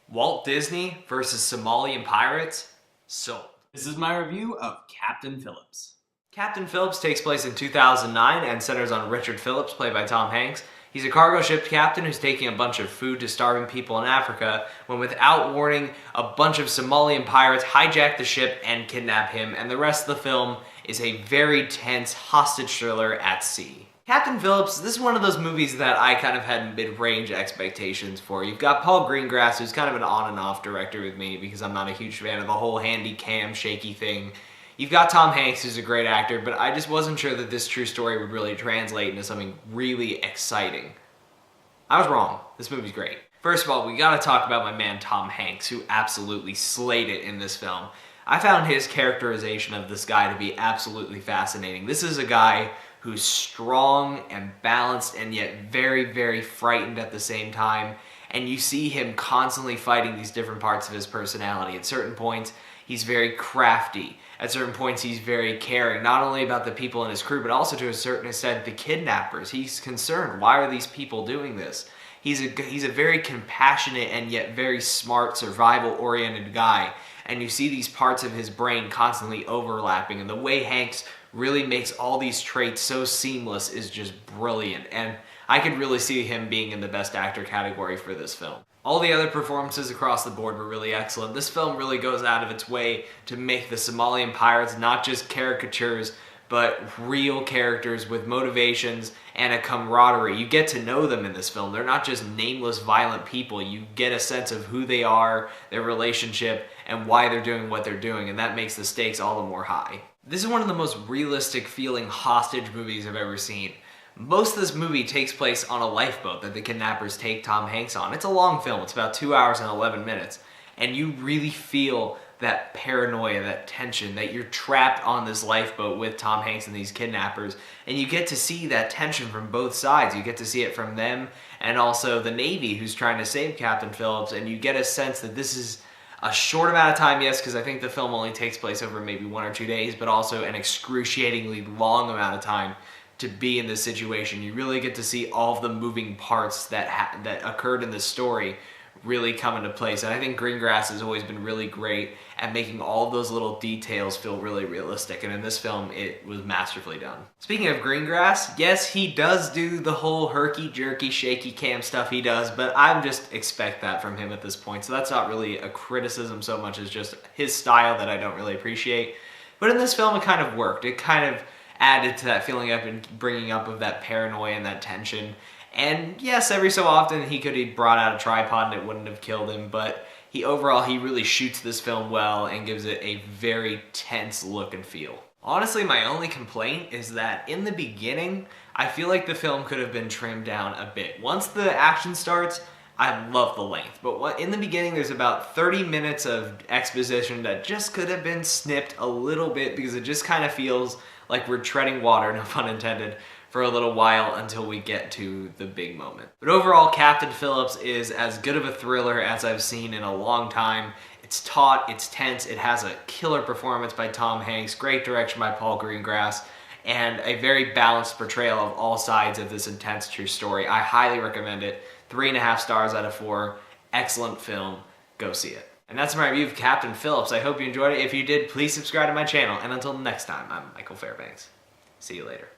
Walt Disney versus Somalian pirates? Sold. This is my review of Captain Phillips. Captain Phillips takes place in 2009 and centers on Richard Phillips, played by Tom Hanks. He's a cargo ship captain who's taking a bunch of food to starving people in Africa when, without warning, a bunch of Somalian pirates hijack the ship and kidnap him, and the rest of the film is a very tense hostage thriller at sea. Captain Phillips, this is one of those movies that I kind of had mid-range expectations for. You've got Paul Greengrass, who's kind of an on and off director with me because I'm not a huge fan of the whole handy cam shaky thing. You've got Tom Hanks, who's a great actor, but I just wasn't sure that this true story would really translate into something really exciting. I was wrong. This movie's great. First of all, we gotta talk about my man Tom Hanks, who absolutely slayed it in this film. I found his characterization of this guy to be absolutely fascinating. This is a guy who's strong and balanced and yet very, very frightened at the same time. And you see him constantly fighting these different parts of his personality. At certain points, he's very crafty. At certain points, he's very caring, not only about the people in his crew, but also to a certain extent the kidnappers. He's concerned, why are these people doing this? He's a very compassionate and yet very smart, survival-oriented guy. And you see these parts of his brain constantly overlapping, and the way Hanks really makes all these traits so seamless is just brilliant. And I could really see him being in the best actor category for this film. All the other performances across the board were really excellent. This film really goes out of its way to make the Somalian pirates not just caricatures, but real characters with motivations and a camaraderie. You get to know them in this film. They're not just nameless, violent people. You get a sense of who they are, their relationship, and why they're doing what they're doing, and that makes the stakes all the more high. This is one of the most realistic feeling hostage movies I've ever seen. Most of this movie takes place on a lifeboat that the kidnappers take Tom Hanks on. It's a long film. It's about 2 hours and 11 minutes. And you really feel that paranoia, that tension, that you're trapped on this lifeboat with Tom Hanks and these kidnappers. And you get to see that tension from both sides. You get to see it from them and also the Navy, who's trying to save Captain Phillips. And you get a sense that this is a short amount of time, yes, because I think the film only takes place over maybe 1 or 2 days, but also an excruciatingly long amount of time to be in this situation. You really get to see all of the moving parts that occurred in this story really come into place. And I think Greengrass has always been really great at making all of those little details feel really realistic. And in this film, it was masterfully done. Speaking of Greengrass, yes, he does do the whole herky-jerky, shaky cam stuff he does, but I just expect that from him at this point. So that's not really a criticism so much as just his style that I don't really appreciate. But in this film, it kind of worked. It kind of added to that feeling up and bringing up of that paranoia and that tension. And yes, every so often he could have brought out a tripod and it wouldn't have killed him, but overall he really shoots this film well and gives it a very tense look and feel. Honestly, my only complaint is that in the beginning, I feel like the film could have been trimmed down a bit. Once the action starts, I love the length, but in the beginning there's about 30 minutes of exposition that just could have been snipped a little bit because it just kind of feels like we're treading water, no pun intended, for a little while until we get to the big moment. But overall, Captain Phillips is as good of a thriller as I've seen in a long time. It's taut, it's tense, it has a killer performance by Tom Hanks, great direction by Paul Greengrass, and a very balanced portrayal of all sides of this intense true story. I highly recommend it. 3.5 stars out of 4. Excellent film. Go see it. And that's my review of Captain Phillips. I hope you enjoyed it. If you did, please subscribe to my channel. And until next time, I'm Michael Fairbanks. See you later.